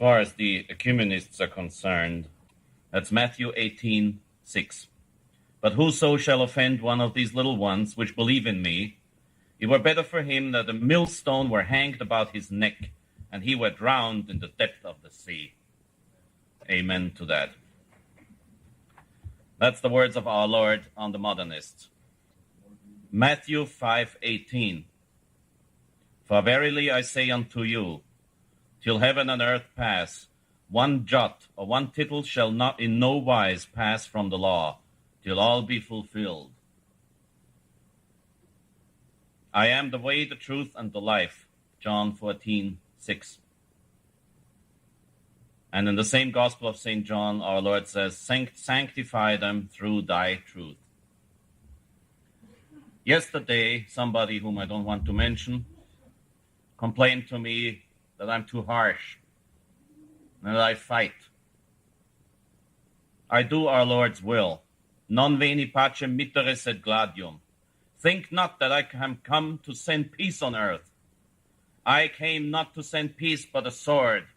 far as the ecumenists are concerned, that's Matthew 18:6. But whoso shall offend one of these little ones which believe in me, it were better for him that a millstone were hanged about his neck, and he were drowned in the depth of the sea. Amen to that. That's the words of our Lord on the modernists. Matthew 5:18. For verily I say unto you, till heaven and earth pass, one jot or one tittle shall not in no wise pass from the law, till all be fulfilled. I am the way, the truth, and the life. John 14:6. And in the same Gospel of St. John, our Lord says, sanctify them through thy truth. Yesterday, somebody whom I don't want to mention complained to me that I'm too harsh and that I fight. I do our Lord's will. Non veni pacem mittere sed gladium. Think not that I am come to send peace on earth. I came not to send peace, but a sword.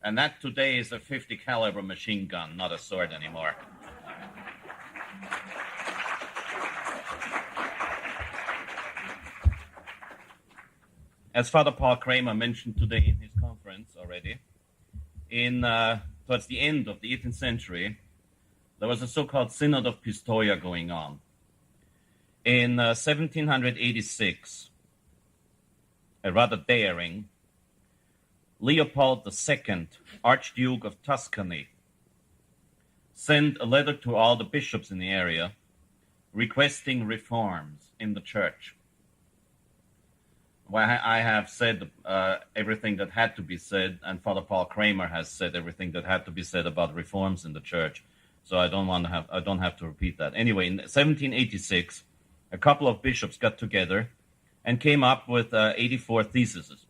And that today is a 50 caliber machine gun, not a sword anymore. As Father Paul Kramer mentioned today in his conference already, towards the end of the 18th century, there was a so-called Synod of Pistoia going on. In 1786, a rather daring, Leopold II, Archduke of Tuscany, sent a letter to all the bishops in the area requesting reforms in the church. Well, I have said everything that had to be said, and Father Paul Kramer has said everything that had to be said about reforms in the church. So I don't have to repeat that. Anyway, in 1786, a couple of bishops got together and came up with 84 theses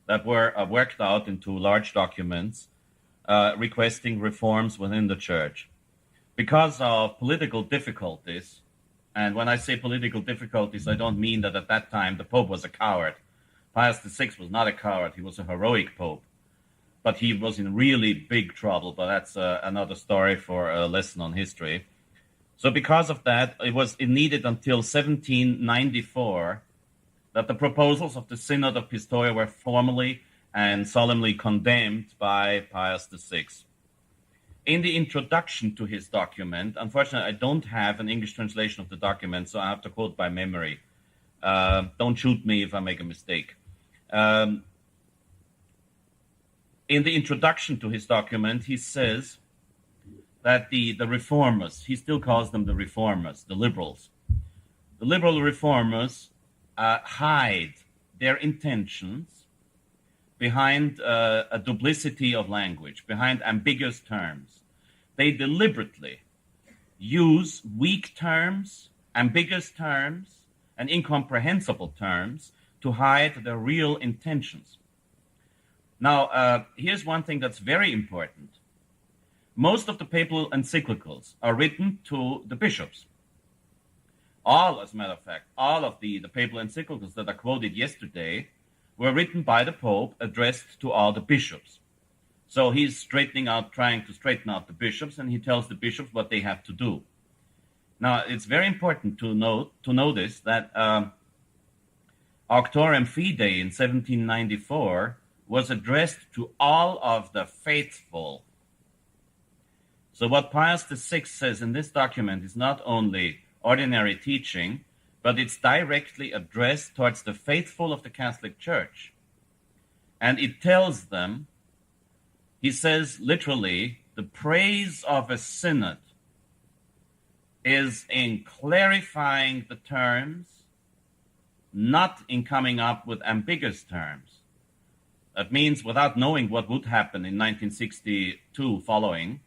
that were worked out into large documents requesting reforms within the church. Because of political difficulties, and when I say political difficulties, I don't mean that at that time the Pope was a coward. Pius VI was not a coward. He was a heroic Pope. But he was in really big trouble, but that's another story for a lesson on history. So because of that, it needed until 1794 that the proposals of the Synod of Pistoia were formally and solemnly condemned by Pius VI. In the introduction to his document, unfortunately, I don't have an English translation of the document, so I have to quote by memory. Don't shoot me if I make a mistake. In the introduction to his document, he says that the reformers, he still calls them the reformers, the liberals. The liberal reformers hide their intentions behind a duplicity of language, behind ambiguous terms. They deliberately use weak terms, ambiguous terms, and incomprehensible terms to hide their real intentions. Now, here's one thing that's very important. Most of the papal encyclicals are written to the bishops. As a matter of fact, all of the papal encyclicals that are quoted yesterday were written by the Pope, addressed to all the bishops. So he's trying to straighten out the bishops, and he tells the bishops what they have to do. Now, it's very important to notice that Auctorem Fidei in 1794 was addressed to all of the faithful. So what Pius VI says in this document is not only ordinary teaching, but it's directly addressed towards the faithful of the Catholic Church. And it tells them, he says literally, the praise of a synod is in clarifying the terms, not in coming up with ambiguous terms. That means without knowing what would happen in 1962 following,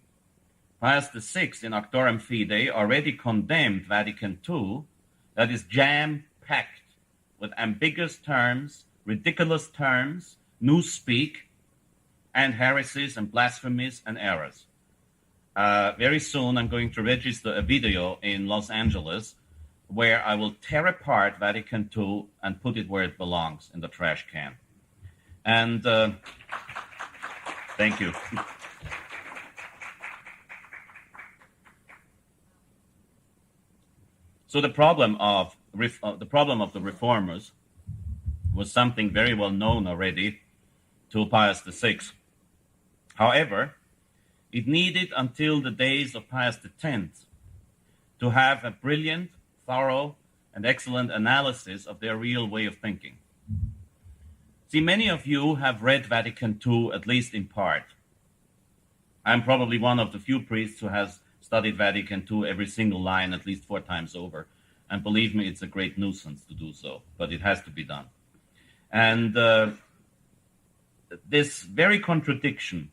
Pius VI in Auctorem Fidei already condemned Vatican II, that is jam-packed with ambiguous terms, ridiculous terms, newspeak, and heresies and blasphemies and errors. Very soon I'm going to register a video in Los Angeles where I will tear apart Vatican II and put it where it belongs, in the trash can. And thank you. So the problem of the reformers was something very well known already to Pius VI. However, it needed until the days of Pius X to have a brilliant, thorough, and excellent analysis of their real way of thinking. See, many of you have read Vatican II, at least in part. I'm probably one of the few priests who has studied Vatican II every single line at least 4 times over. And believe me, it's a great nuisance to do so, but it has to be done. And this very contradiction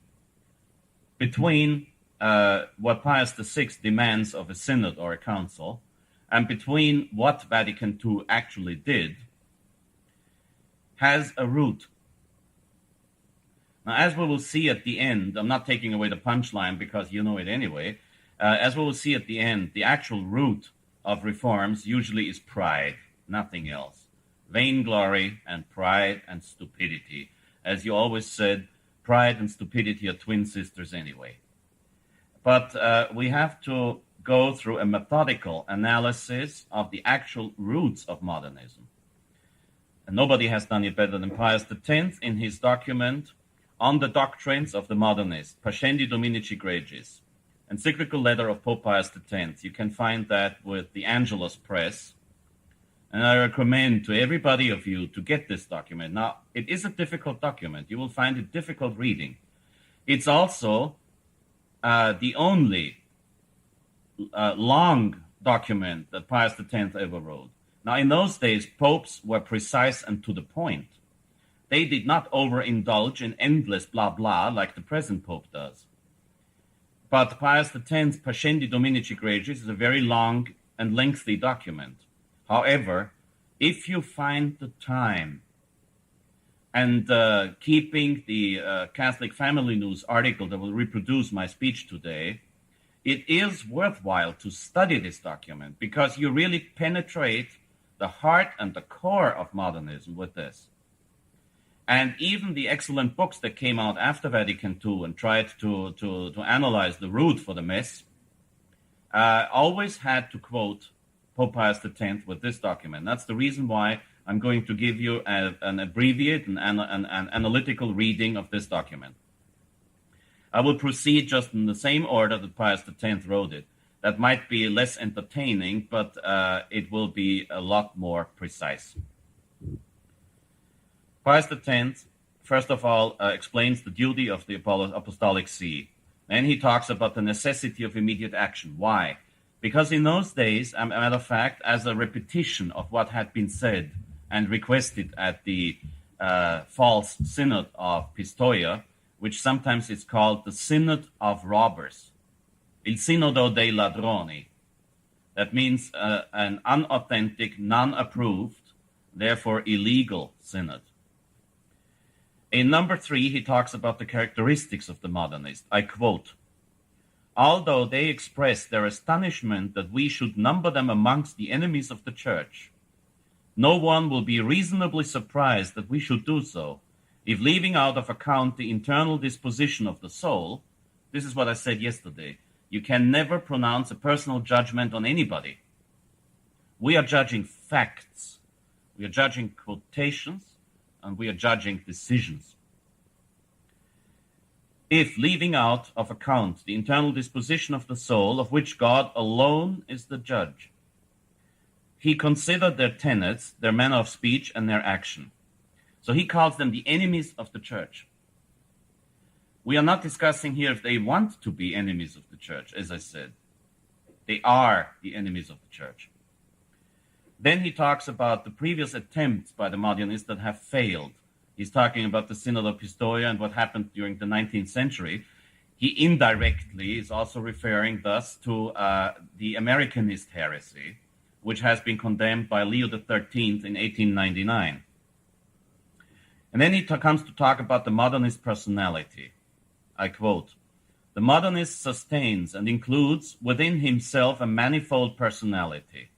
between what Pius VI demands of a synod or a council and between what Vatican II actually did has a root. Now, as we will see at the end, I'm not taking away the punchline because you know it anyway. As we will see at the end, the actual root of reforms usually is pride, nothing else. Vainglory and pride and stupidity. As you always said, pride and stupidity are twin sisters anyway. But we have to go through a methodical analysis of the actual roots of modernism. And nobody has done it better than Pius X in his document on the doctrines of the modernists, Pascendi Dominici Gregis, encyclical letter of Pope Pius X. You can find that with the Angelus Press. And I recommend to everybody of you to get this document. Now, it is a difficult document. You will find it difficult reading. It's also the only long document that Pius X ever wrote. Now, in those days, popes were precise and to the point. They did not overindulge in endless blah blah like the present pope does. But Pius X's Pascendi Dominici Gregis is a very long and lengthy document. However, if you find the time and keeping the Catholic Family News article that will reproduce my speech today, it is worthwhile to study this document because you really penetrate the heart and the core of modernism with this. And even the excellent books that came out after Vatican II and tried to analyze the root for the mess always had to quote Pope Pius X with this document. That's the reason why I'm going to give you an abbreviated and an analytical reading of this document. I will proceed just in the same order that Pius X wrote it. That might be less entertaining, but it will be a lot more precise. Pius X, first of all, explains the duty of the Apostolic See. Then he talks about the necessity of immediate action. Why? Because in those days, as a matter of fact, as a repetition of what had been said and requested at the false synod of Pistoia, which sometimes is called the Synod of Robbers, Il Sinodo dei Ladroni. That means an unauthentic, non-approved, therefore illegal synod. In number 3, he talks about the characteristics of the modernist. I quote, "Although they express their astonishment that we should number them amongst the enemies of the Church, no one will be reasonably surprised that we should do so, if leaving out of account the internal disposition of the soul," this is what I said yesterday, you can never pronounce a personal judgment on anybody. We are judging facts. We are judging quotations, and we are judging decisions. If leaving out of account the internal disposition of the soul, of which God alone is the judge, he considered their tenets, their manner of speech, and their action. So he calls them the enemies of the Church. We are not discussing here if they want to be enemies of the Church, as I said. They are the enemies of the Church. Then he talks about the previous attempts by the modernists that have failed. He's talking about the Synod of Pistoia and what happened during the 19th century. He indirectly is also referring thus to the Americanist heresy, which has been condemned by Leo XIII in 1899. And then he comes to talk about the modernist personality. I quote, "The modernist sustains and includes within himself a manifold personality.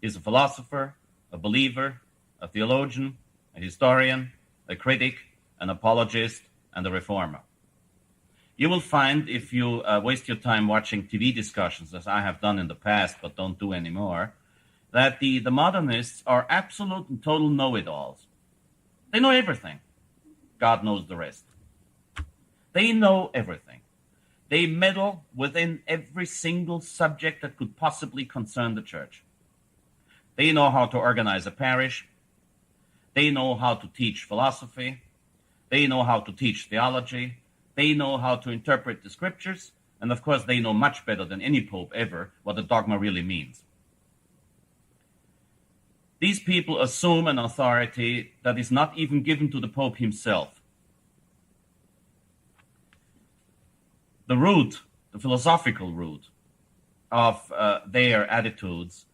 He is a philosopher, a believer, a theologian, a historian, a critic, an apologist, and a reformer. You will find, if you waste your time watching TV discussions, as I have done in the past but don't do anymore, that the modernists are absolute and total know-it-alls. They know everything. God knows the rest. They know everything. They meddle within every single subject that could possibly concern the church. They know how to organize a parish. They know how to teach philosophy. They know how to teach theology. They know how to interpret the scriptures. And of course, they know much better than any pope ever what a dogma really means. These people assume an authority that is not even given to the pope himself. The root, the philosophical root of their attitudes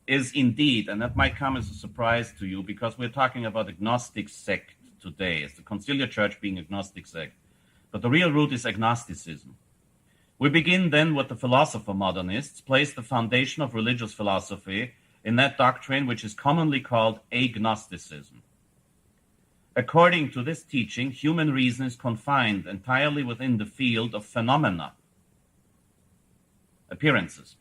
is indeed, and that might come as a surprise to you because we're talking about agnostic sect today, as the conciliar church being agnostic sect. But the real root is agnosticism. We begin then with the philosopher modernists, place the foundation of religious philosophy in that doctrine which is commonly called agnosticism. According to this teaching, human reason is confined entirely within the field of phenomena, appearances.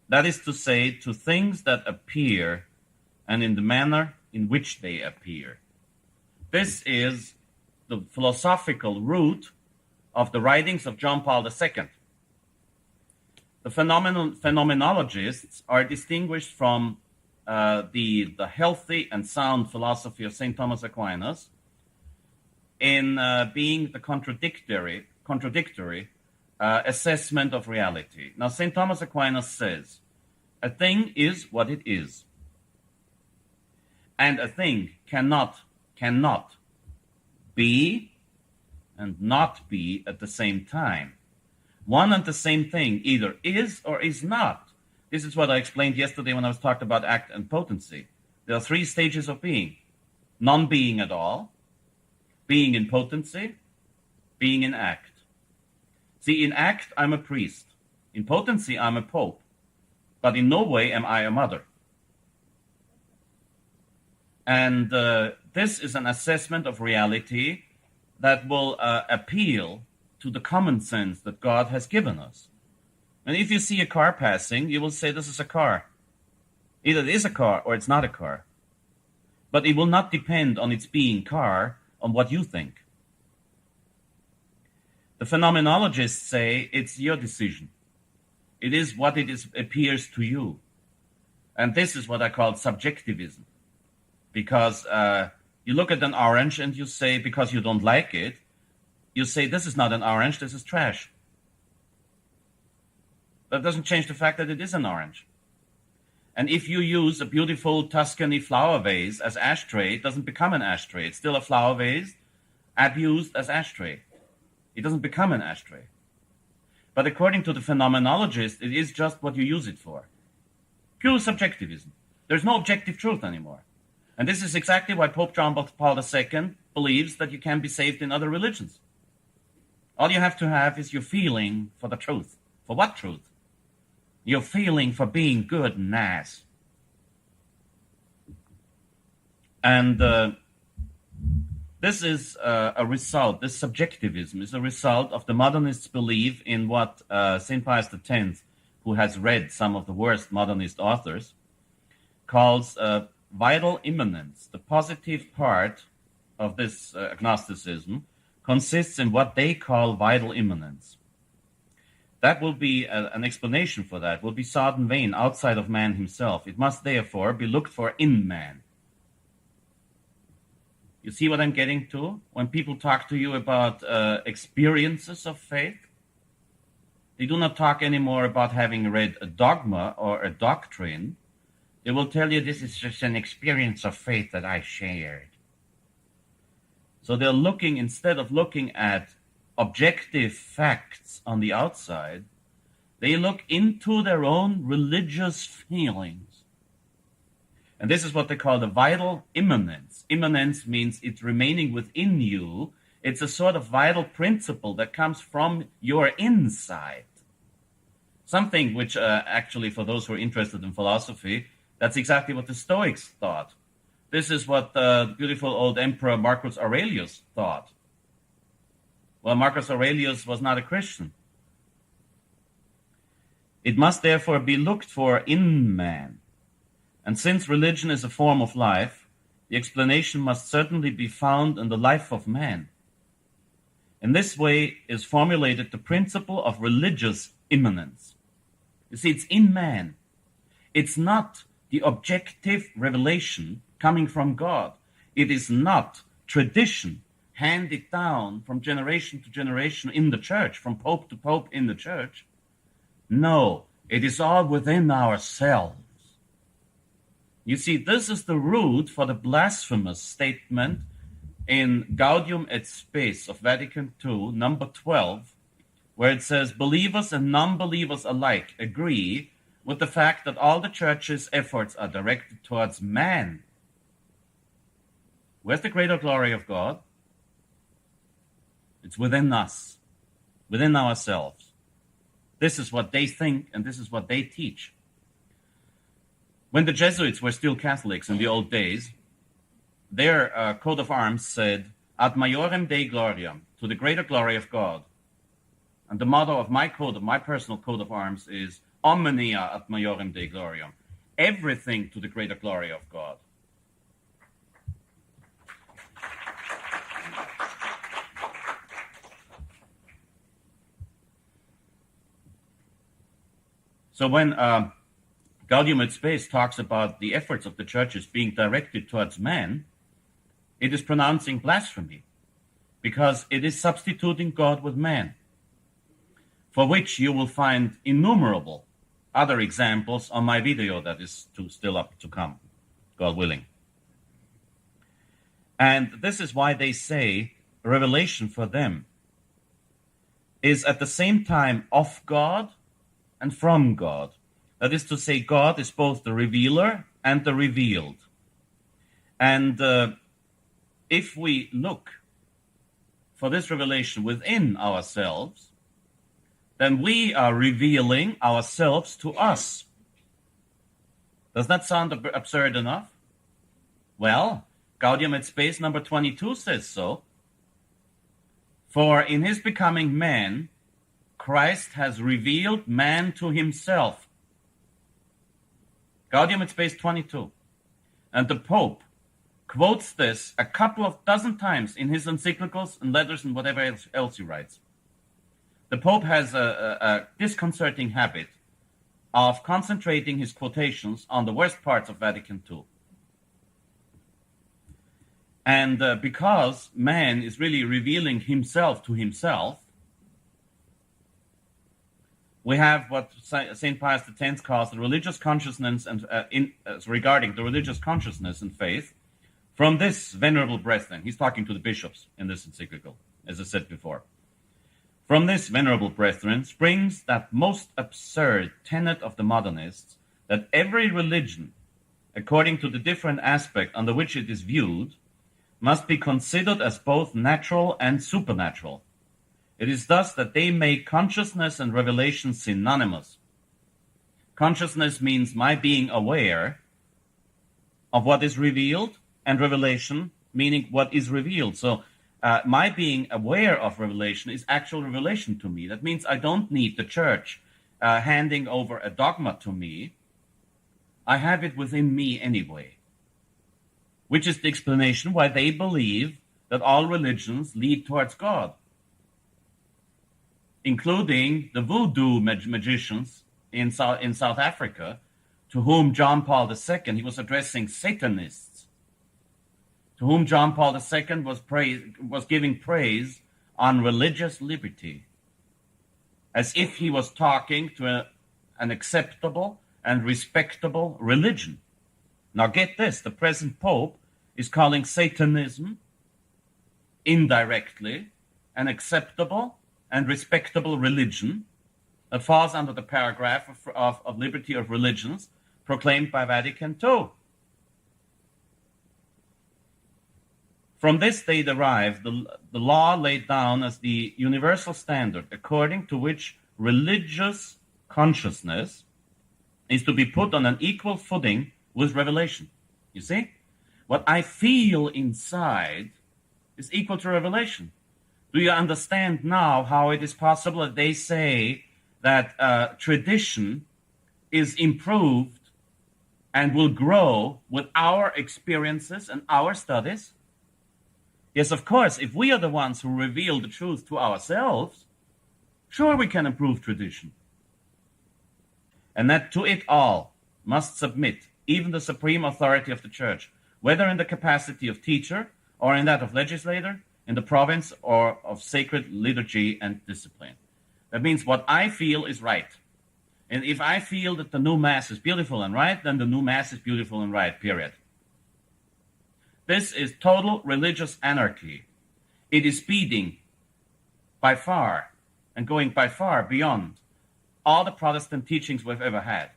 That is to say, to things that appear and in the manner in which they appear. This is the philosophical root of the writings of John Paul II. The phenomenologists are distinguished from the healthy and sound philosophy of St. Thomas Aquinas in being the contradictory assessment of reality. Now, St. Thomas Aquinas says, a thing is what it is, and a thing cannot be and not be at the same time. One and the same thing either is or is not. This is what I explained yesterday when I was talking about act and potency. There are three stages of being. Non-being at all, being in potency, being in act. See, in act, I'm a priest. In potency, I'm a pope. But in no way am I a mother. And this is an assessment of reality that will appeal to the common sense that God has given us. And if you see a car passing, you will say this is a car. Either it is a car or it's not a car. But it will not depend on its being car on what you think. The phenomenologists say it's your decision. It is what it is, appears to you. And this is what I call subjectivism. Because you look at an orange and you say, because you don't like it, you say, this is not an orange, this is trash. That doesn't change the fact that it is an orange. And if you use a beautiful Tuscany flower vase as ashtray, it doesn't become an ashtray. It's still a flower vase abused as ashtray. It doesn't become an ashtray. But according to the phenomenologist, it is just what you use it for. Pure subjectivism. There's no objective truth anymore. And this is exactly why Pope John Paul II believes that you can be saved in other religions. All you have to have is your feeling for the truth. For what truth? Your feeling for being good and nice. And this is a result, this subjectivism is a result of the modernists' belief in what St. Pius X, who has read some of the worst modernist authors, calls vital immanence. The positive part of this agnosticism consists in what they call vital immanence. That will be an explanation for that, will be sought in vain outside of man himself. It must therefore be looked for in man. You see what I'm getting to? When people talk to you about experiences of faith, they do not talk anymore about having read a dogma or a doctrine. They will tell you this is just an experience of faith that I shared. So they're looking, instead of looking at objective facts on the outside, they look into their own religious feelings. And this is what they call the vital immanence. Immanence means it's remaining within you. It's a sort of vital principle that comes from your inside. Something which actually, for those who are interested in philosophy, that's exactly what the Stoics thought. This is what the beautiful old Emperor Marcus Aurelius thought. Well, Marcus Aurelius was not a Christian. It must therefore be looked for in man. And since religion is a form of life, the explanation must certainly be found in the life of man. In this way is formulated the principle of religious immanence. You see, it's in man. It's not the objective revelation coming from God. It is not tradition handed down from generation to generation in the church, from pope to pope in the church. No, it is all within ourselves. You see, this is the root for the blasphemous statement in Gaudium et Spes of Vatican II, number 12, where it says, believers and non-believers alike agree with the fact that all the church's efforts are directed towards man. Where's the greater glory of God? It's within us, within ourselves. This is what they think, and this is what they teach. When the Jesuits were still Catholics in the old days, their coat of arms said, ad maiorem Dei gloriam, to the greater glory of God. And the motto of my personal coat of arms is, omnia ad maiorem Dei gloriam, everything to the greater glory of God. So when Gaudium et Spes talks about the efforts of the churches being directed towards man, it is pronouncing blasphemy, because it is substituting God with man, for which you will find innumerable other examples on my video that is still up to come, God willing. And this is why they say revelation for them is at the same time of God and from God. That is to say, God is both the revealer and the revealed. And if we look for this revelation within ourselves, then we are revealing ourselves to us. Does that sound absurd enough? Well, Gaudium et Spes number 22 says so. For in his becoming man, Christ has revealed man to himself. Gaudium et Spes 22. And the Pope quotes this a couple of dozen times in his encyclicals and letters and whatever else he writes. The Pope has a disconcerting habit of concentrating his quotations on the worst parts of Vatican II. And because man is really revealing himself to himself, we have what St. Pius X calls the religious consciousness, and regarding the religious consciousness and faith, from this venerable brethren. He's talking to the bishops in this encyclical, as I said before. From this venerable brethren springs that most absurd tenet of the modernists, that every religion, according to the different aspect under which it is viewed, must be considered as both natural and supernatural. It is thus that they make consciousness and revelation synonymous. Consciousness means my being aware of what is revealed, and revelation meaning what is revealed. So my being aware of revelation is actual revelation to me. That means I don't need the church handing over a dogma to me. I have it within me anyway, which is the explanation why they believe that all religions lead towards God, including the voodoo magicians in South Africa, to whom John Paul II, he was addressing Satanists, to whom John Paul II was giving praise on religious liberty, as if he was talking to an acceptable and respectable religion. Now get this, the present Pope is calling Satanism indirectly an acceptable and respectable religion that falls under the paragraph of liberty of religions proclaimed by Vatican II. From this they derive the law laid down as the universal standard according to which religious consciousness is to be put on an equal footing with revelation. You see? What I feel inside is equal to revelation. Do you understand now how it is possible that they say that tradition is improved and will grow with our experiences and our studies? Yes, of course, if we are the ones who reveal the truth to ourselves, sure, we can improve tradition. And that to it all must submit even the supreme authority of the church, whether in the capacity of teacher or in that of legislator, in the province or of sacred liturgy and discipline. That means what I feel is right. And if I feel that the new Mass is beautiful and right, then the new Mass is beautiful and right, period. This is total religious anarchy. It is speeding by far and going by far beyond all the Protestant teachings we've ever had.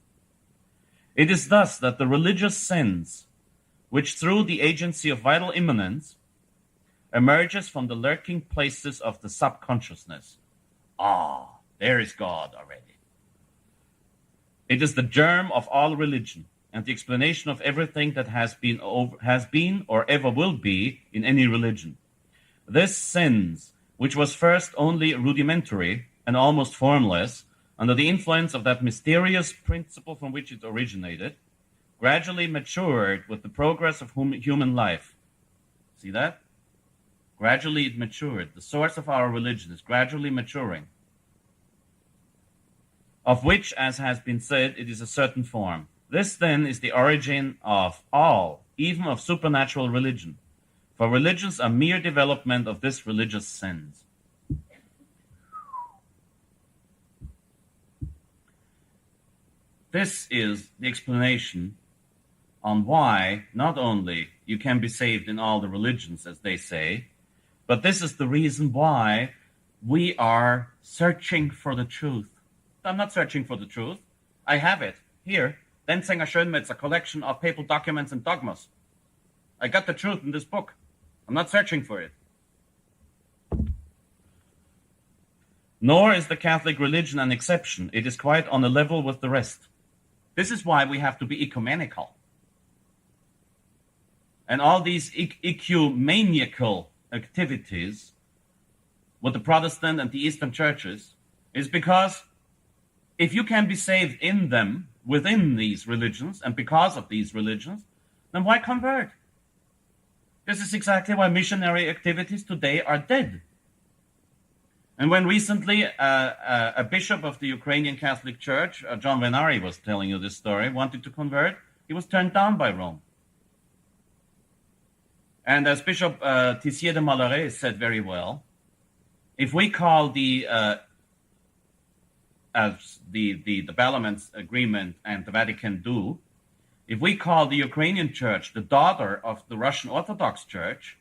It is thus that the religious sense, which through the agency of vital immanence emerges from the lurking places of the subconsciousness. Ah, there is God already. It is the germ of all religion and the explanation of everything that has been or ever will be in any religion. This sense, which was first only rudimentary and almost formless, under the influence of that mysterious principle from which it originated, gradually matured with the progress of human life. See that? Gradually it matured. The source of our religion is gradually maturing, of which, as has been said, it is a certain form. This, then, is the origin of all, even of supernatural religion. For religions are mere development of this religious sense. This is the explanation on why not only you can be saved in all the religions, as they say, but this is the reason why we are searching for the truth. I'm not searching for the truth. I have it here. Denzinger Schönmetz, a collection of papal documents and dogmas. I got the truth in this book. I'm not searching for it. Nor is the Catholic religion an exception. It is quite on a level with the rest. This is why we have to be ecumenical. And all these ecumenical activities with the Protestant and the Eastern churches is because if you can be saved in them, within these religions, and because of these religions, then why convert? This is exactly why missionary activities today are dead. And when recently a bishop of the Ukrainian Catholic Church, John Venari was telling you this story, wanted to convert, he was turned down by Rome. And as Bishop Tissier de Malaret said very well, if we call as the Ballaments Agreement and the Vatican do, if we call the Ukrainian Church the daughter of the Russian Orthodox Church,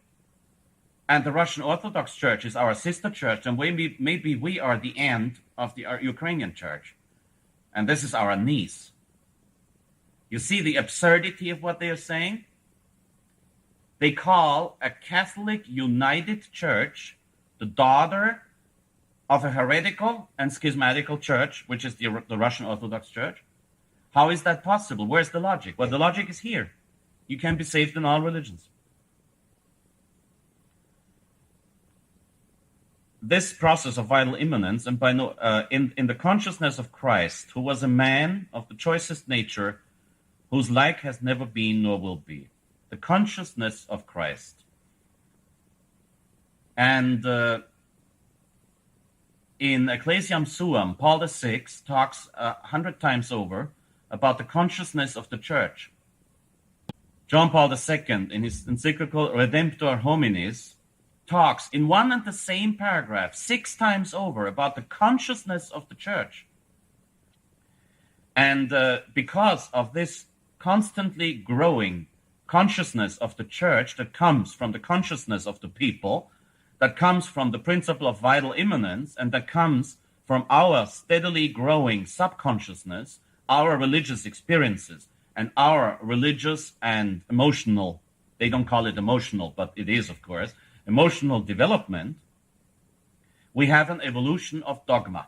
and the Russian Orthodox Church is our sister church, then maybe we are the end of the Ukrainian Church. And this is our niece. You see the absurdity of what they are saying? They call a Catholic United Church the daughter of a heretical and schismatical church, which is the Russian Orthodox Church. How is that possible? Where's the logic? Well, the logic is here. You can be saved in all religions. This process of vital immanence, and in the consciousness of Christ, who was a man of the choicest nature, whose like has never been nor will be. The consciousness of Christ. And in Ecclesiam Suam, Paul VI talks 100 times over about the consciousness of the church. John Paul II, in his encyclical Redemptor Hominis, talks in one and the same paragraph 6 times over about the consciousness of the church. And because of this constantly growing consciousness of the church that comes from the consciousness of the people, that comes from the principle of vital immanence, and that comes from our steadily growing subconsciousness, our religious experiences, and our religious and emotional, they don't call it emotional, but it is, of course, emotional development, we have an evolution of dogma.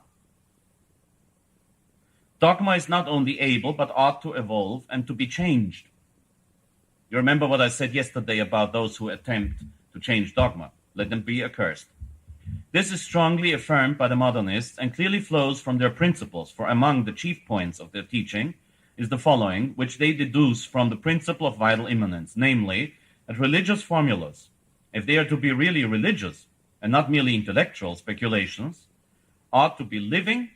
Dogma is not only able, but ought to evolve and to be changed. You remember what I said yesterday about those who attempt to change dogma. Let them be accursed. This is strongly affirmed by the modernists and clearly flows from their principles, for among the chief points of their teaching is the following, which they deduce from the principle of vital immanence, namely, that religious formulas, if they are to be really religious and not merely intellectual speculations, ought to be living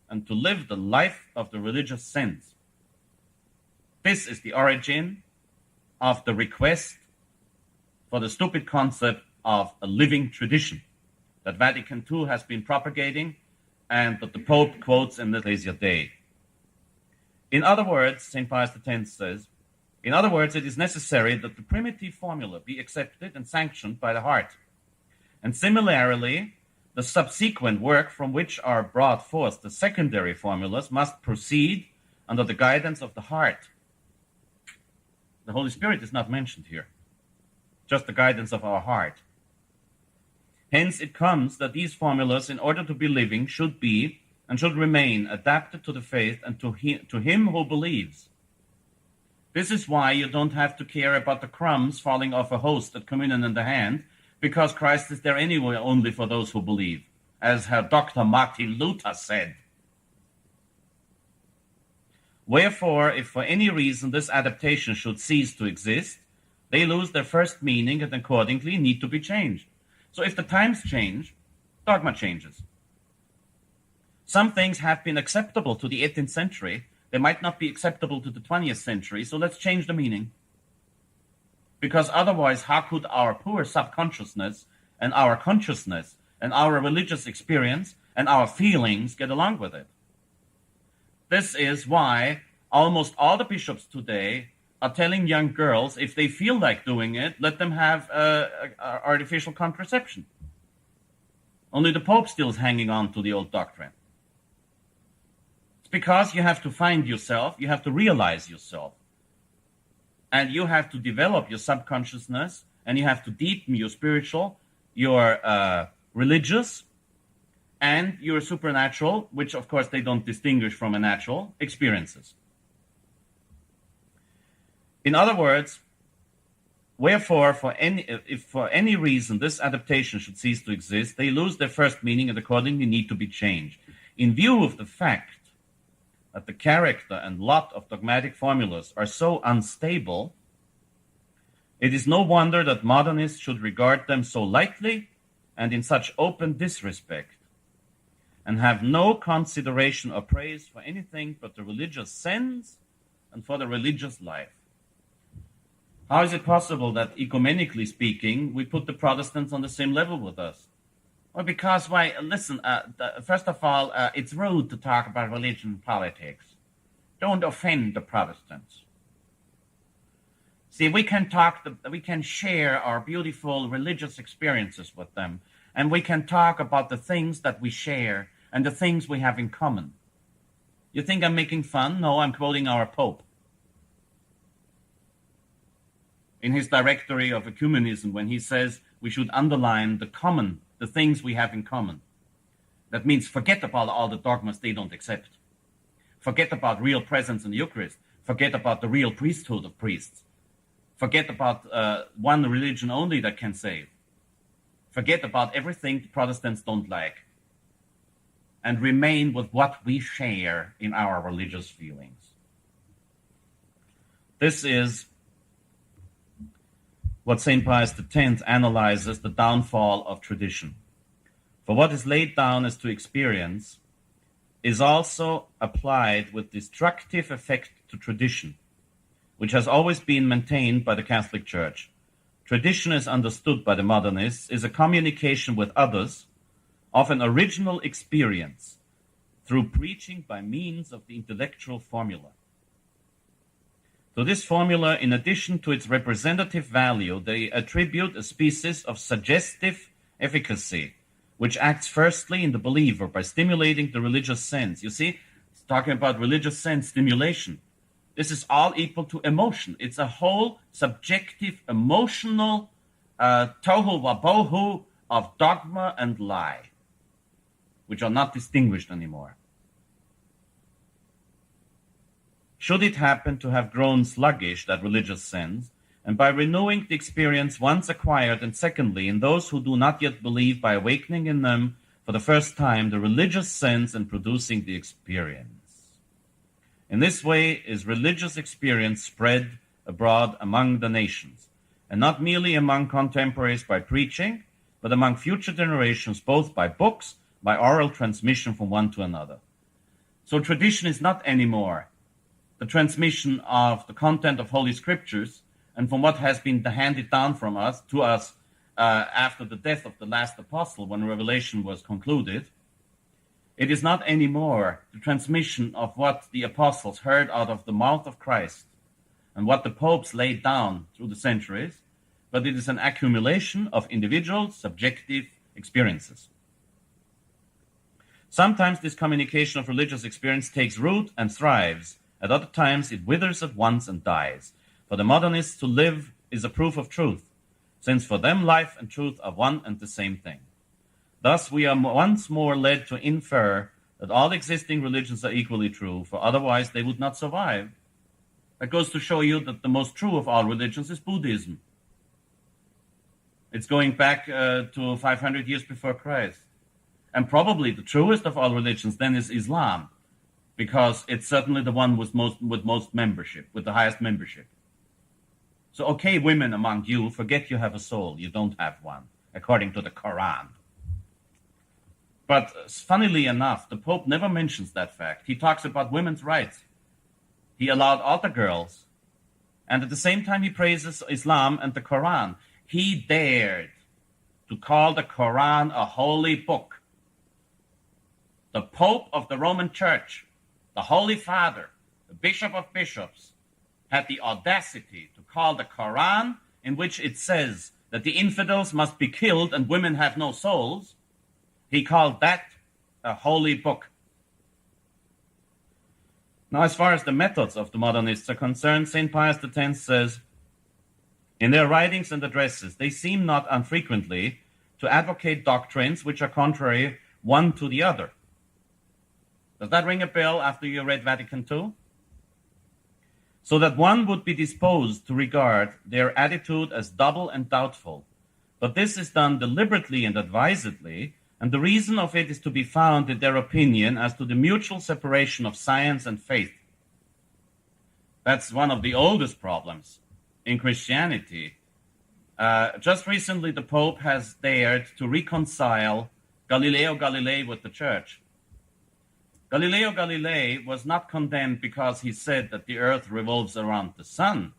and to live the life of the religious sense. This is the origin of the request for the stupid concept of a living tradition that Vatican II has been propagating and that the Pope quotes in the Ecclesia Dei. In other words, St. Pius X says, in other words, it is necessary that the primitive formula be accepted and sanctioned by the heart. And similarly, the subsequent work from which are brought forth the secondary formulas must proceed under the guidance of the heart. The Holy Spirit is not mentioned here, just the guidance of our heart. Hence it comes that these formulas, in order to be living, should be and should remain adapted to the faith and to him who believes. This is why you don't have to care about the crumbs falling off a host at communion in the hand, because Christ is there anyway only for those who believe, as Herr Dr. Martin Luther said. Wherefore, if for any reason this adaptation should cease to exist, they lose their first meaning and accordingly need to be changed. So if the times change, dogma changes. Some things have been acceptable to the 18th century. They might not be acceptable to the 20th century, so let's change the meaning. Because otherwise, how could our poor subconsciousness and our consciousness and our religious experience and our feelings get along with it? This is why almost all the bishops today are telling young girls, if they feel like doing it, let them have artificial contraception. Only the Pope still is hanging on to the old doctrine. It's because you have to find yourself, you have to realize yourself, and you have to develop your subconsciousness, and you have to deepen your spiritual, your religious, and your supernatural, which of course they don't distinguish from a natural, experiences. In other words, wherefore, if for any reason this adaptation should cease to exist, they lose their first meaning and accordingly need to be changed. In view of the fact that the character and lot of dogmatic formulas are so unstable, it is no wonder that modernists should regard them so lightly and in such open disrespect, and have no consideration or praise for anything but the religious sense and for the religious life. How is it possible that, ecumenically speaking, we put the Protestants on the same level with us? Well, because, first of all, it's rude to talk about religion and politics. Don't offend the Protestants. See, we can share our beautiful religious experiences with them, and we can talk about the things that we share and the things we have in common. You think I'm making fun? No, I'm quoting our Pope. In his directory of ecumenism, when he says we should underline the things we have in common. That means forget about all the dogmas they don't accept. Forget about real presence in the Eucharist. Forget about the real priesthood of priests. Forget about one religion only that can save. Forget about everything the Protestants don't like. And remain with what we share in our religious feelings. This is what St. Pius X analyzes the downfall of tradition. For what is laid down as to experience is also applied with destructive effect to tradition, which has always been maintained by the Catholic Church. Tradition, as understood by the modernists, is a communication with others of an original experience through preaching by means of the intellectual formula. To this formula, in addition to its representative value, they attribute a species of suggestive efficacy, which acts firstly in the believer by stimulating the religious sense. You see, it's talking about religious sense stimulation. This is all equal to emotion. It's a whole subjective, emotional tohu wabohu of dogma and lie, which are not distinguished anymore. Should it happen to have grown sluggish, that religious sense, and by renewing the experience once acquired, and secondly, in those who do not yet believe, by awakening in them for the first time the religious sense and producing the experience. In this way is religious experience spread abroad among the nations, and not merely among contemporaries by preaching, but among future generations, both by books, by oral transmission from one to another. So tradition is not anymore the transmission of the content of Holy Scriptures and from what has been handed down from us to us after the death of the last apostle, when Revelation was concluded. It is not anymore the transmission of what the apostles heard out of the mouth of Christ and what the popes laid down through the centuries, but it is an accumulation of individual subjective experiences. Sometimes this communication of religious experience takes root and thrives. At other times it withers at once and dies. For the modernists, to live is a proof of truth, since for them life and truth are one and the same thing. Thus we are once more led to infer that all existing religions are equally true, for otherwise they would not survive. That goes to show you that the most true of all religions is Buddhism. It's going back to 500 years before Christ. And probably the truest of all religions then is Islam, because it's certainly the one with most membership, with the highest membership. So, okay, women among you, forget you have a soul. You don't have one, according to the Quran. But funnily enough, the Pope never mentions that fact. He talks about women's rights. He allowed altar girls. And at the same time, he praises Islam and the Quran. He dared to call the Quran a holy book. The Pope of the Roman Church, the Holy Father, the Bishop of Bishops, had the audacity to call the Quran, in which it says that the infidels must be killed and women have no souls, he called that a holy book. Now, as far as the methods of the modernists are concerned, St. Pius X says, in their writings and addresses, they seem not unfrequently to advocate doctrines which are contrary one to the other. Does that ring a bell after you read Vatican II? So that one would be disposed to regard their attitude as double and doubtful. But this is done deliberately and advisedly, and the reason of it is to be found in their opinion as to the mutual separation of science and faith. That's one of the oldest problems in Christianity. Just recently, the Pope has dared to reconcile Galileo Galilei with the Church. Galileo Galilei was not condemned because he said that the earth revolves around the sun.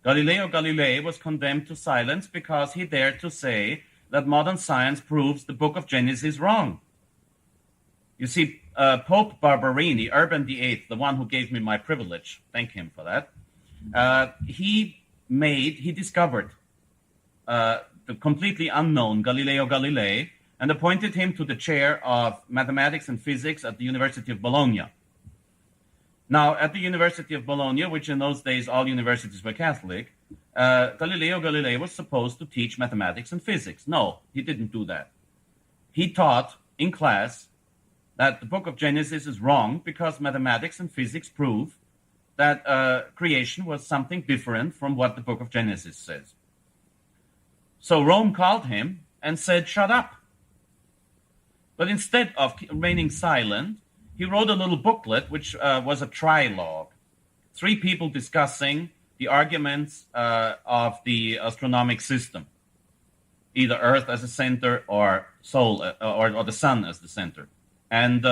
Galileo Galilei was condemned to silence because he dared to say that modern science proves the book of Genesis wrong. You see, Pope Barberini, Urban VIII, the one who gave me my privilege, thank him for that, he discovered the completely unknown Galileo Galilei and appointed him to the chair of mathematics and physics at the University of Bologna. Now, at the University of Bologna, which in those days all universities were Catholic, Galileo Galilei was supposed to teach mathematics and physics. No, he didn't do that. He taught in class that the book of Genesis is wrong because mathematics and physics prove that creation was something different from what the book of Genesis says. So Rome called him and said, shut up. But instead of remaining silent, he wrote a little booklet, which was a trilogue. 3 people discussing the arguments of the astronomic system, either Earth as a center or soul or the sun as the center. And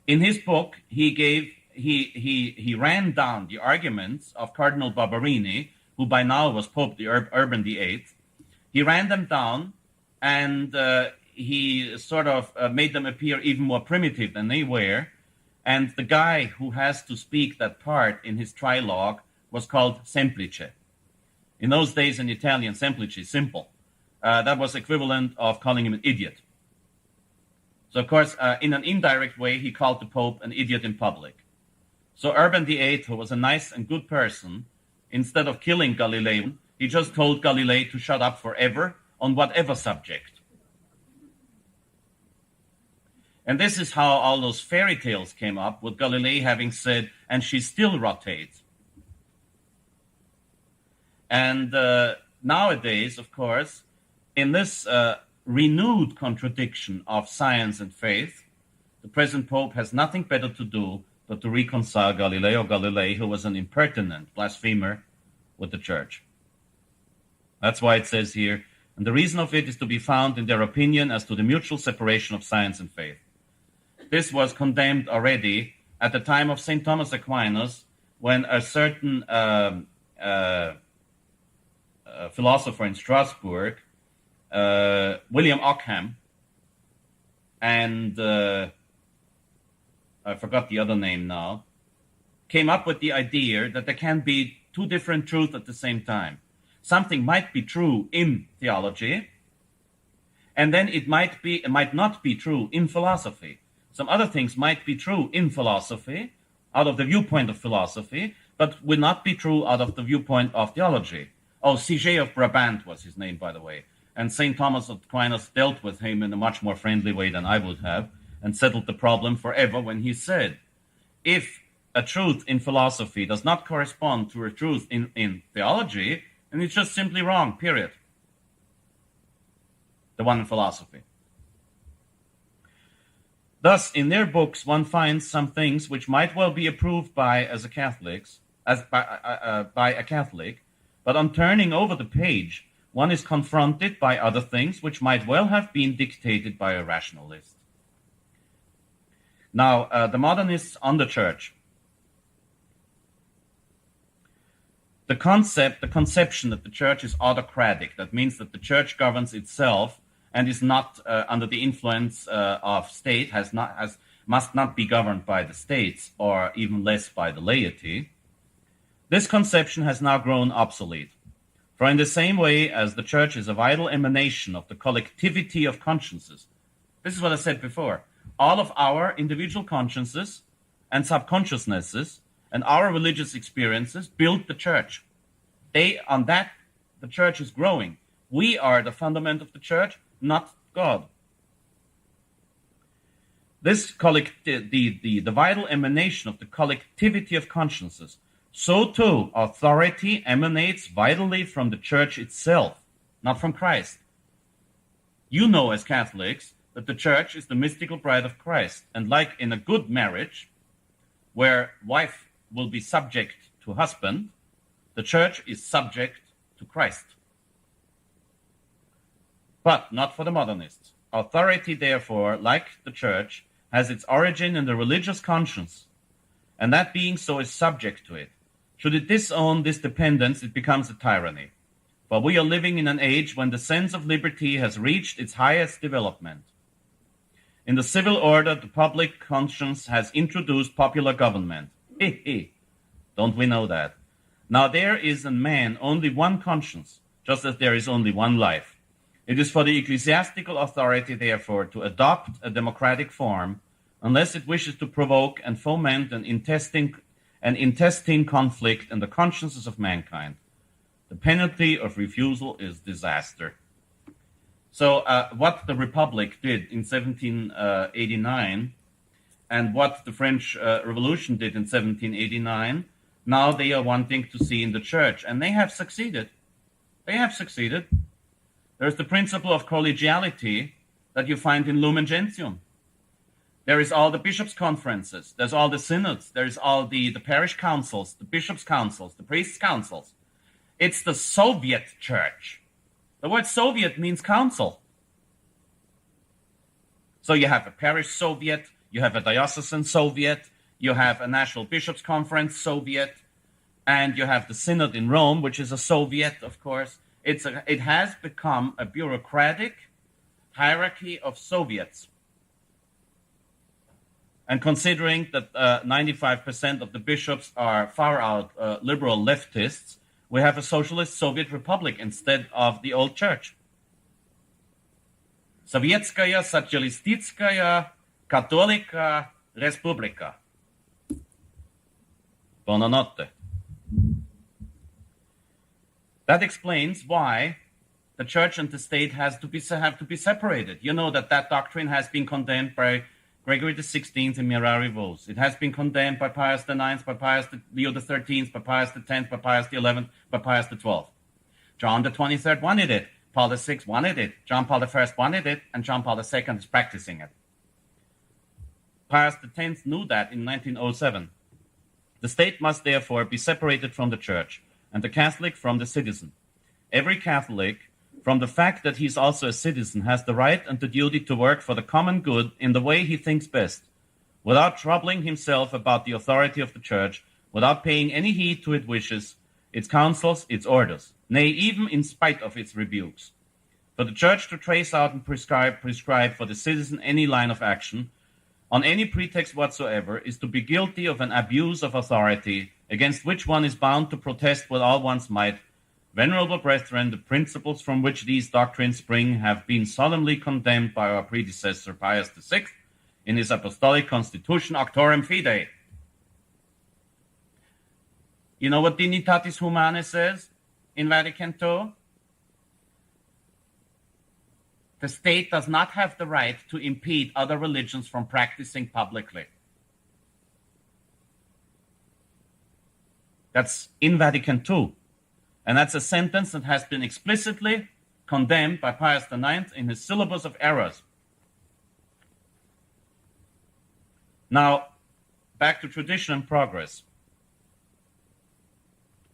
in his book, he ran down the arguments of Cardinal Barberini, who by now was Pope Urban VIII. He ran them down, and he sort of made them appear even more primitive than they were. And the guy who has to speak that part in his trilogue was called semplice. In those days in Italian, semplice, simple. That was equivalent of calling him an idiot. So, of course, in an indirect way, he called the Pope an idiot in public. So Urban VIII, who was a nice and good person, instead of killing Galileo, he just told Galilei to shut up forever on whatever subject. And this is how all those fairy tales came up, with Galilei having said, and she still rotates. And nowadays, of course, in this renewed contradiction of science and faith, the present Pope has nothing better to do but to reconcile Galileo Galilei, who was an impertinent blasphemer, with the Church. That's why it says here, and the reason of it is to be found in their opinion as to the mutual separation of science and faith. This was condemned already at the time of St. Thomas Aquinas, when a certain philosopher in Strasbourg, William Ockham, and I forgot the other name now, came up with the idea that there can be two different truths at the same time. Something might be true in theology, and then it might not be true in philosophy. Some other things might be true in philosophy, out of the viewpoint of philosophy, but will not be true out of the viewpoint of theology. Oh, Siger of Brabant was his name, by the way. And St. Thomas Aquinas dealt with him in a much more friendly way than I would have, and settled the problem forever when he said, if a truth in philosophy does not correspond to a truth in theology, then it's just simply wrong, period. The one in philosophy. Thus, in their books, one finds some things which might well be approved by a Catholic, but on turning over the page, one is confronted by other things which might well have been dictated by a rationalist. Now, the modernists on the Church. The conception that the Church is autocratic, that means that the Church governs itself and is not under the influence of state, must not be governed by the states, or even less by the laity. This conception has now grown obsolete. For in the same way as the Church is a vital emanation of the collectivity of consciences, this is what I said before, all of our individual consciences and subconsciousnesses and our religious experiences build the Church. On that, the Church is growing. We are the fundament of the Church, not God. This the vital emanation of the collectivity of consciences, so too authority emanates vitally from the Church itself, not from Christ. You know as Catholics that the Church is the mystical bride of Christ, and like in a good marriage, where wife will be subject to husband, the Church is subject to Christ. But not for the modernists. Authority, therefore, like the Church, has its origin in the religious conscience, and that being so is subject to it. Should it disown this dependence, it becomes a tyranny. For we are living in an age when the sense of liberty has reached its highest development. In the civil order, the public conscience has introduced popular government. Don't we know that? Now there is in man only one conscience, just as there is only one life. It is for the ecclesiastical authority, therefore, to adopt a democratic form, unless it wishes to provoke and foment an intestine conflict in the consciences of mankind. The penalty of refusal is disaster. So what the Republic did in 1789 and what the French Revolution did in 1789, now they are wanting to see in the Church, and they have succeeded. They have succeeded. There's the principle of collegiality that you find in Lumen Gentium. There is all the bishops' conferences. There's all the synods. There's all the parish councils, the bishops' councils, the priests' councils. It's the Soviet Church. The word Soviet means council. So you have a parish Soviet, you have a diocesan Soviet, you have a national bishops' conference Soviet, and you have the synod in Rome, which is a Soviet, of course. It has become a bureaucratic hierarchy of Soviets. And considering that 95% of the bishops are far-out liberal leftists, we have a socialist Soviet republic instead of the old church. Sovietskaya Socialistitskaya Katolika Respublika. Buonanotte. That explains why the church and the state have to be separated. You know that doctrine has been condemned by Gregory XVI in Mirari Vos. It has been condemned by Pius IX, by Pius Leo XIII, by Pius X, by Pius XI, by Pius XII. John the 23rd wanted it. Paul the 6th wanted it. John Paul the 1st wanted it. And John Paul the 2nd is practicing it. Pius X knew that in 1907. The state must therefore be separated from the church, and the Catholic from the citizen. Every Catholic, from the fact that he is also a citizen, has the right and the duty to work for the common good in the way he thinks best, without troubling himself about the authority of the church, without paying any heed to its wishes, its counsels, its orders, nay, even in spite of its rebukes. For the church to trace out and prescribe for the citizen any line of action, on any pretext whatsoever, is to be guilty of an abuse of authority, against which one is bound to protest with all one's might. Venerable brethren, the principles from which these doctrines spring have been solemnly condemned by our predecessor Pius VI in his Apostolic Constitution, Auctorem Fidei. You know what Dignitatis Humanae says in Vatican II? The state does not have the right to impede other religions from practicing publicly. That's in Vatican II. And that's a sentence that has been explicitly condemned by Pius IX in his Syllabus of Errors. Now, back to tradition and progress.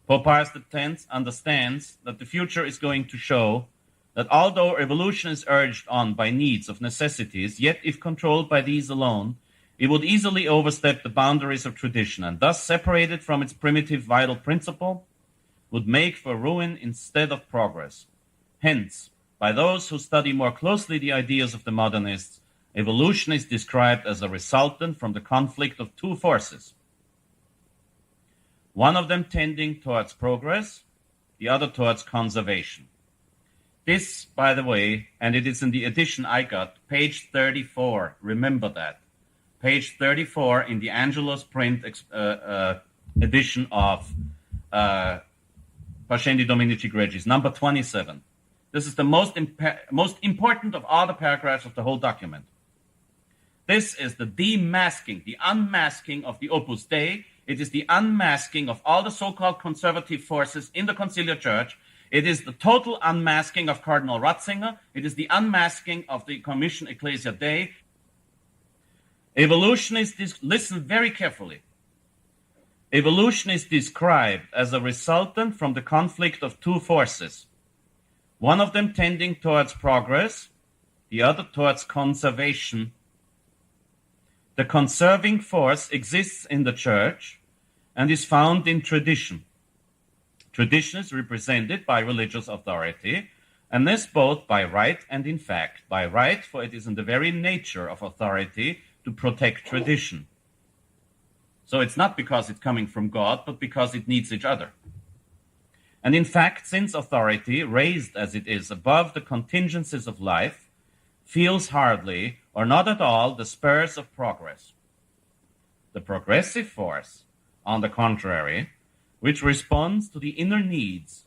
Pope Pius X understands that the future is going to show that although evolution is urged on by needs of necessities, yet if controlled by these alone, it would easily overstep the boundaries of tradition, and thus separated from its primitive vital principle, would make for ruin instead of progress. Hence, by those who study more closely the ideas of the modernists, evolution is described as a resultant from the conflict of two forces, one of them tending towards progress, the other towards conservation. This, by the way, and it is in the edition I got, page 34, remember that. Page 34 in the Angelus print edition of Pascendi Dominici Gregis, number 27. This is the most important of all the paragraphs of the whole document. This is the demasking, the unmasking of the Opus Dei. It is the unmasking of all the so-called conservative forces in the conciliar church. It is the total unmasking of Cardinal Ratzinger. It is the unmasking of the Commission Ecclesia Dei. Evolution is listen very carefully. Evolution is described as a resultant from the conflict of two forces, one of them tending towards progress, the other towards conservation. The conserving force exists in the church and is found in tradition. Tradition is represented by religious authority, and this both by right and in fact. By right, for it is in the very nature of authority to protect tradition. So it's not because it's coming from God, but because it needs each other. And in fact, since authority, raised as it is above the contingencies of life, feels hardly or not at all the spurs of progress. The progressive force, on the contrary, which responds to the inner needs,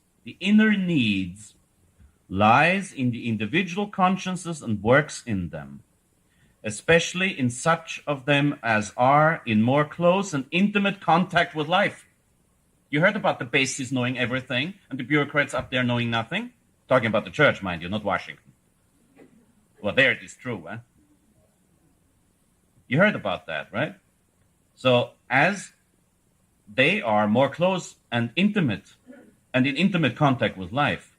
lies in the individual consciences and works in them, especially in such of them as are in more close and intimate contact with life. You heard about the bases knowing everything and the bureaucrats up there knowing nothing? Talking about the church, mind you, not Washington. Well, there it is true, huh? You heard about that, right? So as they are more close and intimate and in intimate contact with life,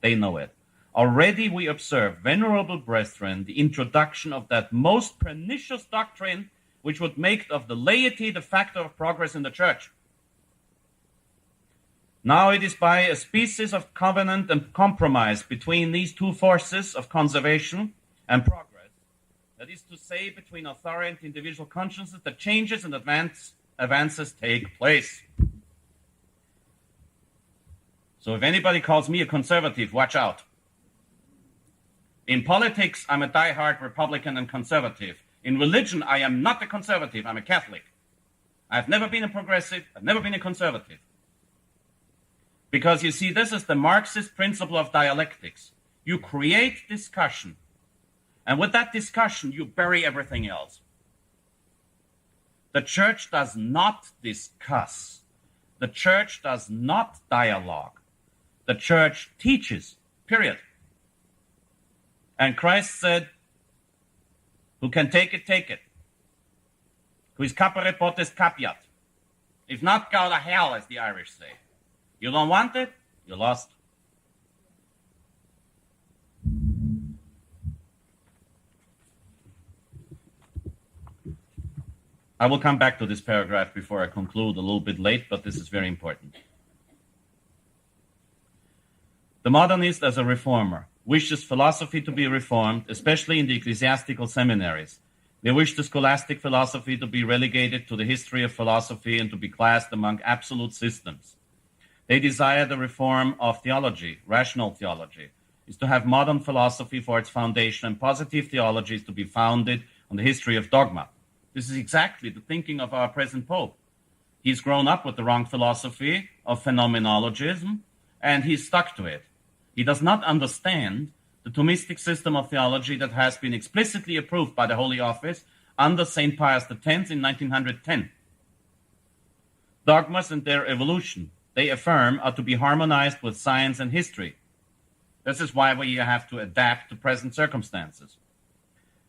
they know it. Already we observe, venerable brethren, the introduction of that most pernicious doctrine which would make of the laity the factor of progress in the church. Now it is by a species of covenant and compromise between these two forces of conservation and progress, that is to say, between authority and individual consciences, that changes and advances take place. So if anybody calls me a conservative, watch out. In politics, I'm a diehard Republican and conservative. In religion, I am not a conservative, I'm a Catholic. I've never been a progressive, I've never been a conservative. Because you see, this is the Marxist principle of dialectics. You create discussion, and with that discussion, you bury everything else. The church does not discuss. The church does not dialogue. the church teaches, period. And Christ said, who can take it, take it. Quis capere potest capiat. If not, go to hell, as the Irish say. You don't want it, you're lost. I will come back to this paragraph before I conclude, a little bit late, but this is very important. The modernist, as a reformer, wishes philosophy to be reformed, especially in the ecclesiastical seminaries. They wish the scholastic philosophy to be relegated to the history of philosophy and to be classed among absolute systems. They desire the reform of theology, rational theology, is to have modern philosophy for its foundation, and positive theology is to be founded on the history of dogma. This is exactly the thinking of our present Pope. He's grown up with the wrong philosophy of phenomenologism, and he's stuck to it. He does not understand the Thomistic system of theology that has been explicitly approved by the Holy Office under St. Pius X in 1910. Dogmas and their evolution, they affirm, are to be harmonized with science and history. This is why we have to adapt to present circumstances.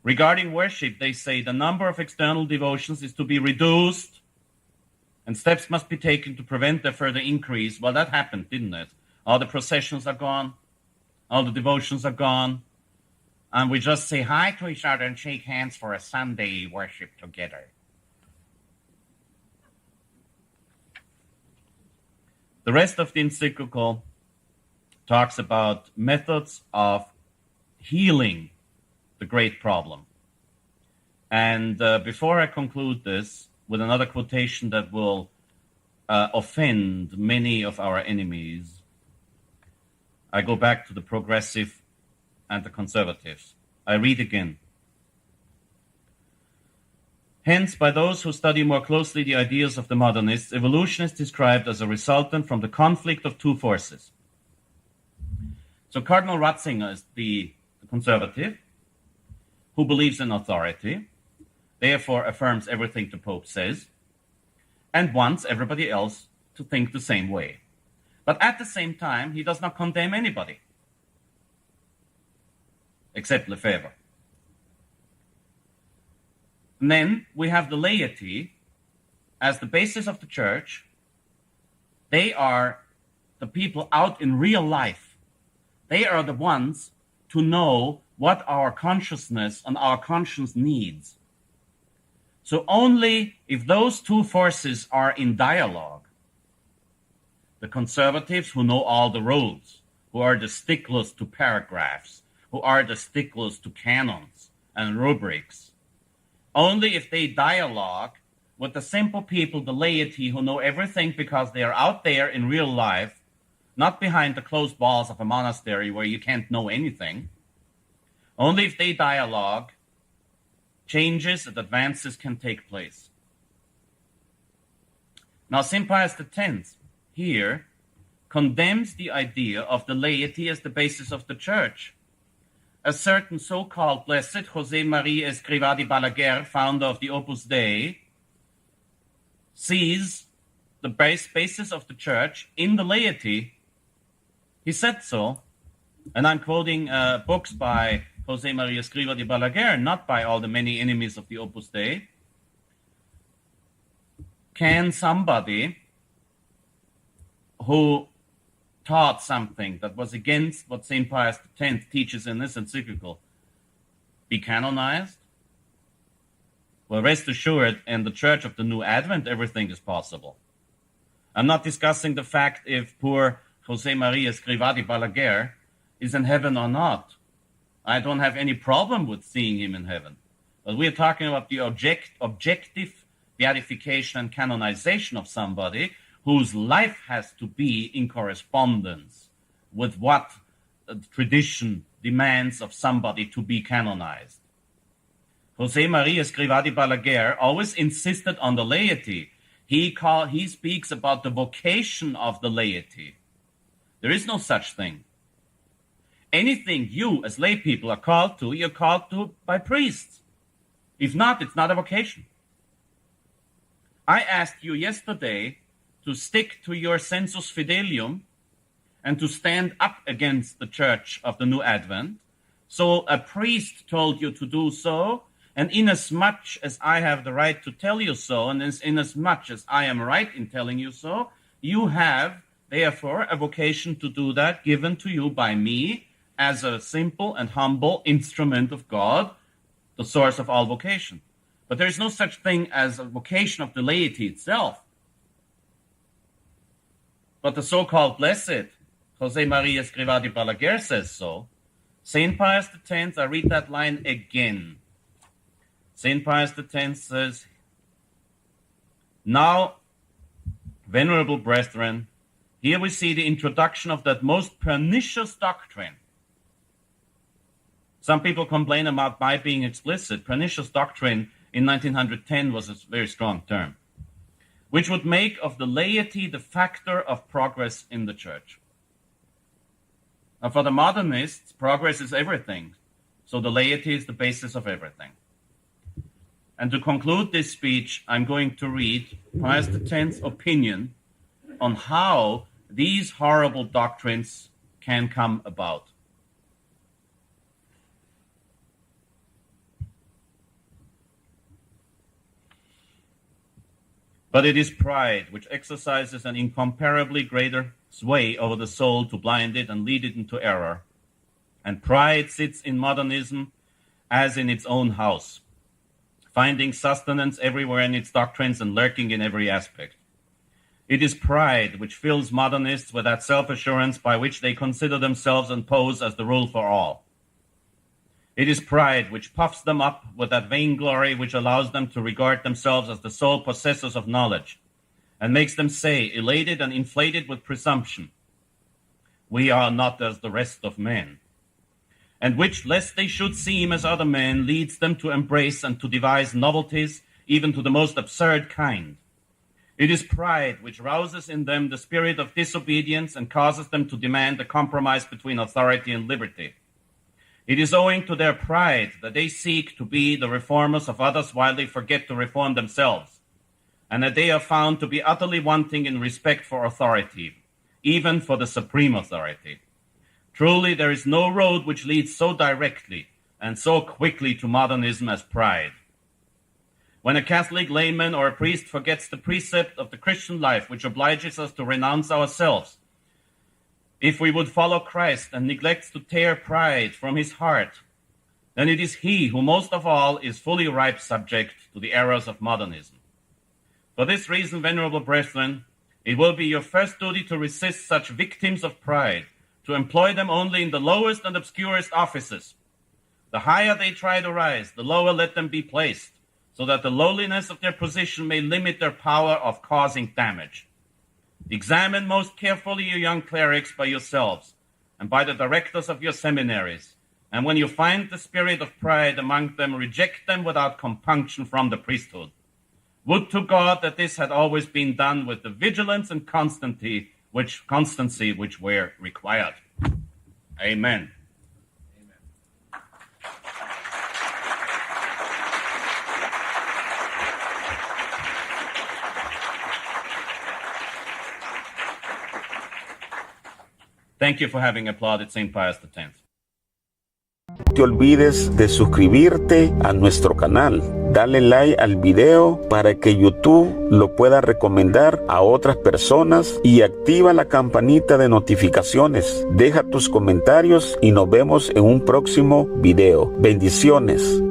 Regarding worship, they say the number of external devotions is to be reduced and steps must be taken to prevent their further increase. Well, that happened, didn't it? All the processions are gone. All the devotions are gone. And we just say hi to each other and shake hands for a Sunday worship together. The rest of the encyclical talks about methods of healing the great problem. And before I conclude this with another quotation that will offend many of our enemies, I go back to the progressive and the conservatives. I read again. Hence, by those who study more closely the ideas of the modernists, evolution is described as a resultant from the conflict of two forces. So Cardinal Ratzinger is the conservative who believes in authority, therefore affirms everything the Pope says, and wants everybody else to think the same way. But at the same time, he does not condemn anybody, except Lefebvre. And then we have the laity as the basis of the church. They are the people out in real life. They are the ones to know what our consciousness and our conscience needs. So only if those two forces are in dialogue, the conservatives who know all the rules, who are the sticklers to paragraphs, who are the sticklers to canons and rubrics, only if they dialogue with the simple people, the laity, who know everything because they are out there in real life, not behind the closed walls of a monastery where you can't know anything, only if they dialogue, changes and advances can take place. Now, St. Pius X here condemns the idea of the laity as the basis of the church. A certain so-called blessed José María Escrivá de Balaguer, founder of the Opus Dei, sees the basis of the church in the laity. He said so, and I'm quoting books by José María Escrivá de Balaguer, not by all the many enemies of the Opus Dei. Can somebody who taught something that was against what St. Pius X teaches in this encyclical be canonized? Well, rest assured, in the Church of the New Advent, everything is possible. I'm not discussing the fact if poor José María Escrivá de Balaguer is in heaven or not. I don't have any problem with seeing him in heaven. But we're talking about the objective beatification and canonization of somebody whose life has to be in correspondence with what tradition demands of somebody to be canonized. José María Escrivá de Balaguer always insisted on the laity. He speaks about the vocation of the laity. There is no such thing. Anything you as lay people are called to, you're called to by priests. If not, it's not a vocation. I asked you yesterday to stick to your sensus fidelium and to stand up against the church of the new Advent. So a priest told you to do so, and inasmuch as I have the right to tell you so, and inasmuch as I am right in telling you so, you have, therefore, a vocation to do that given to you by me as a simple and humble instrument of God, the source of all vocation. But there is no such thing as a vocation of the laity itself. But the so-called blessed, Jose Maria Scrivati Balaguer says so. St. Pius X, I read that line again. St. Pius X says, now, venerable brethren, here we see the introduction of that most pernicious doctrine. Some people complain about my being explicit. Pernicious doctrine in 1910 was a very strong term, which would make of the laity the factor of progress in the church. Now, for the modernists, progress is everything. So the laity is the basis of everything. And to conclude this speech, I'm going to read Pius X's opinion on how these horrible doctrines can come about. But it is pride which exercises an incomparably greater sway over the soul to blind it and lead it into error. And pride sits in modernism as in its own house, finding sustenance everywhere in its doctrines and lurking in every aspect. It is pride which fills modernists with that self-assurance by which they consider themselves and pose as the rule for all. It is pride which puffs them up with that vainglory which allows them to regard themselves as the sole possessors of knowledge, and makes them say, elated and inflated with presumption, we are not as the rest of men. And which, lest they should seem as other men, leads them to embrace and to devise novelties, even to the most absurd kind. It is pride which rouses in them the spirit of disobedience and causes them to demand a compromise between authority and liberty. It is owing to their pride that they seek to be the reformers of others while they forget to reform themselves, and that they are found to be utterly wanting in respect for authority, even for the supreme authority. Truly, there is no road which leads so directly and so quickly to modernism as pride. When a Catholic layman or a priest forgets the precept of the Christian life which obliges us to renounce ourselves, if we would follow Christ and neglects to tear pride from his heart, then it is he who most of all is fully ripe subject to the errors of modernism. For this reason, venerable brethren, it will be your first duty to resist such victims of pride, to employ them only in the lowest and obscurest offices. The higher they try to rise, the lower let them be placed, so that the lowliness of their position may limit their power of causing damage. Examine most carefully your young clerics by yourselves and by the directors of your seminaries, and when you find the spirit of pride among them, reject them without compunction from the priesthood. Would to God that this had always been done with the vigilance and constancy which were required. Amen. Thank you for having applauded St. Pius X. No te olvides de suscribirte a nuestro canal. Dale like al video para que YouTube lo pueda recomendar a otras personas y activa la campanita de notificaciones. Deja tus comentarios y nos vemos en un próximo video. Bendiciones.